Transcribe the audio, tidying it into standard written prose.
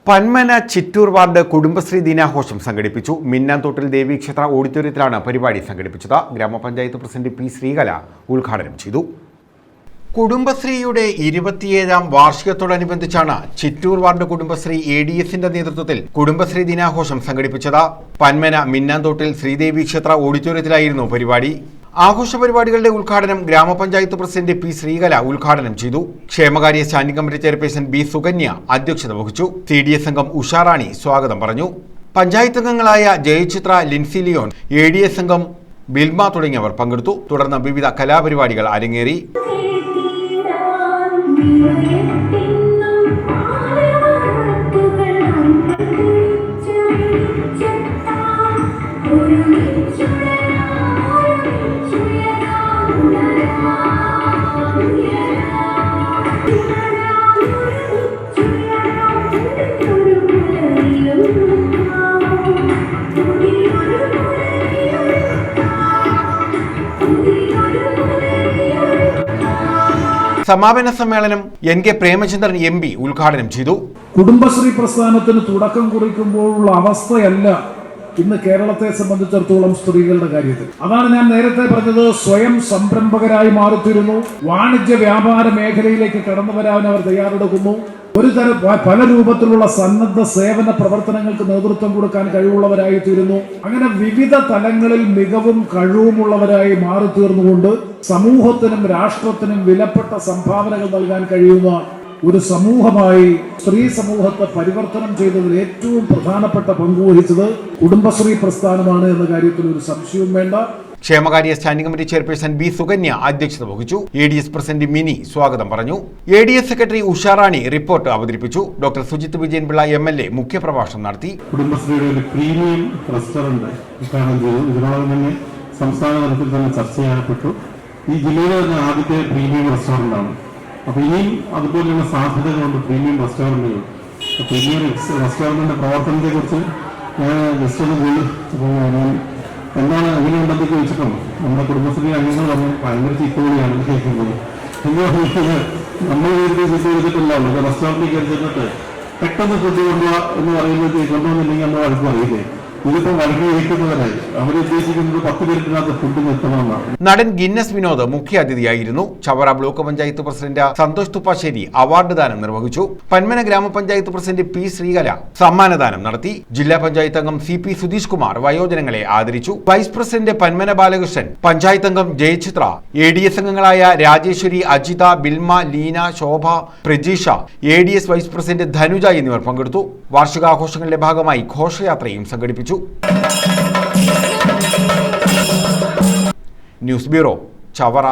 Panmana Chittur ward Kudumbashree ദിനാഘോഷം സംഘടിപ്പിച്ചു. മിന്നാന്തോട്ടിൽ ദേവീക്ഷേത്ര ഓഡിറ്റോറിയത്തിലാണ് പരിപാടി സംഘടിപ്പിച്ചത്. ഗ്രാമപഞ്ചായത്ത് പ്രസിഡന്റ് പി ശ്രീകല ഉദ്ഘാടനം ചെയ്തു. കുടുംബശ്രീയുടെ 27ാം വാർഷികത്തോടനുബന്ധിച്ചാണ് ചിറ്റൂർ വാർഡ് കുടുംബശ്രീ ADSന്റെ നേതൃത്വത്തിൽ കുടുംബശ്രീ ദിനാഘോഷം സംഘടിപ്പിച്ചത്. പന്മന മിന്നാന്തോട്ടിൽ ശ്രീദേവി ക്ഷേത്ര ഓഡിറ്റോറിയത്തിലായിരുന്നു പരിപാടി. ആഘോഷ പരിപാടികളുടെ ഉദ്ഘാടനം ഗ്രാമപഞ്ചായത്ത് പ്രസിഡന്റ് പി ശ്രീകല ഉദ്ഘാടനം ചെയ്തു. ക്ഷേമകാര്യ standing committee chairperson B Sukanya അധ്യക്ഷത വഹിച്ചു. CDS അംഗം ഉഷാറാണി സ്വാഗതം പറഞ്ഞു. പഞ്ചായത്ത് അംഗങ്ങളായ ജയചിത്ര, ലിൻസി ലിയോൺ, ADS അംഗം ബിൽമ തുടങ്ങിയവർ പങ്കെടുത്തു. തുടർന്ന് വിവിധ കലാപരിപാടികൾ അരങ്ങേറി. സമാപന സമ്മേളനം NK പ്രേമചന്ദ്രൻ MP ഉദ്ഘാടനം ചെയ്തു. കുടുംബശ്രീ പ്രസ്ഥാനത്തിന് തുടക്കം കുറിക്കുമ്പോഴുള്ള അവസ്ഥയല്ല ഇന്ന് കേരളത്തെ സംബന്ധിച്ചിടത്തോളം സ്ത്രീകളുടെ കാര്യത്തിൽ. അതാണ് ഞാൻ നേരത്തെ പറഞ്ഞത്. സ്വയം സംരംഭകരായി മാറിത്തീരുന്നു. വാണിജ്യ വ്യാപാര മേഖലയിലേക്ക് കടന്നു വരാൻ അവർ തയ്യാറെടുക്കുന്നു. പല രൂപത്തിലുള്ള സന്നദ്ധ സേവന പ്രവർത്തനങ്ങൾക്ക് നേതൃത്വം കൊടുക്കാൻ കഴിവുള്ളവരായി തീരുന്നു. അങ്ങനെ വിവിധ തലങ്ങളിൽ മികവും കഴിവുമുള്ളവരായി മാറിത്തീർന്നുകൊണ്ട് സമൂഹത്തിനും രാഷ്ട്രത്തിനും വിലപ്പെട്ട സംഭാവനകൾ നൽകാൻ കഴിയുന്ന ഒരു സമൂഹമായി സ്ത്രീ സമൂഹത്തെ പരിവർത്തനം ചെയ്തതിൽ ഏറ്റവും പ്രധാനപ്പെട്ട പങ്കുവഹിച്ചത് കുടുംബശ്രീ പ്രസ്ഥാനമാണ് എന്ന കാര്യത്തിൽ ഒരു സംശയവും വേണ്ട. ക്ഷേമകാര്യ standing committee chairperson B Sukanya അധ്യക്ഷത വഹിച്ചു. ADS പ്രസിഡന്റ് മിനി സ്വാഗതം പറഞ്ഞു. ADS സെക്രട്ടറി ഉഷാറാണി റിപ്പോർട്ട് അവതരിപ്പിച്ചു. ഡോക്ടർ സുജിത് വിജയൻപിള്ള MLA മുഖ്യപ്രഭാഷണം നടത്തി. കുടുംബശ്രീയുടെ ഒരു പ്രീമിയം റെസ്റ്റോറന്റ് ഇതിനോടകം തന്നെ സംസ്ഥാന തലത്തിൽ തന്നെ ചർച്ച ചെയ്യപ്പെട്ടു. ഈ ജില്ലയിലെ തന്നെ ആദ്യത്തെ പ്രീമിയം റെസ്റ്റോറന്റ് ആണ്. അപ്പൊ ഇനിയും അതുപോലെയുള്ള സാധ്യതകളുണ്ട് പ്രീമിയം റെസ്റ്റോറന്റുകൾ. പ്രീമിയം റെസ്റ്റോറന്റിന്റെ പ്രവർത്തനത്തെ കുറിച്ച് ഞാൻ ജസ്റ്റ് ഒന്ന് പോയി എന്താണ് എങ്ങനെയുണ്ടെന്ന് ചോദിച്ചിട്ടും നമ്മുടെ കുടുംബശ്രീ അംഗങ്ങൾ പറഞ്ഞു ഭയങ്കര ചീത്തവിളിയാണ് കേൾക്കുന്നത്. നമ്മൾ ചീത്ത റെസ്റ്റോറന്റിൽ കയറി ചെന്നിട്ട് പെട്ടെന്ന് ഫുഡ് കൊണ്ടുപോവാ എന്ന് പറയുമ്പോഴത്തേക്ക് കൊണ്ടുവന്നില്ലെങ്കിൽ നമ്മൾ വഴക്ക് പറയില്ലേ. ഇതിപ്പോ വഴക്ക് കഴിക്കുന്നവരായി അവരുദ്ദേശിക്കുന്നത് 10 പേരിനകത്ത് ഫുഡ് നിർത്തണമെന്നാണ്. നടൻ ഗിന്നസ് വിനോദ് മുഖ്യാതിഥിയായിരുന്നു. Chavara block panchayat president Santhosh Thuppassery award ദാനം നിർവഹിച്ചു. പന്മന ഗ്രാമപഞ്ചായത്ത് പ്രസിഡന്റ് പി ശ്രീകല സമ്മാനദാനം നടത്തി. ജില്ലാ പഞ്ചായത്ത് അംഗം CP സുധീഷ് കുമാർ വയോജനങ്ങളെ ആദരിച്ചു. വൈസ് പ്രസിഡന്റ് പന്മന ബാലകൃഷ്ണൻ, പഞ്ചായത്ത് അംഗം ജയചിത്ര, ADS അംഗങ്ങളായ Rajeswari, Ajitha, Bilma, Leena, Shobha, Prajeesha, ADS vice president Dhanuja എന്നിവർ പങ്കെടുത്തു. വാർഷികാഘോഷങ്ങളുടെ ഭാഗമായി ഘോഷയാത്രയും സംഘടിപ്പിച്ചു. News bureau, Chavara.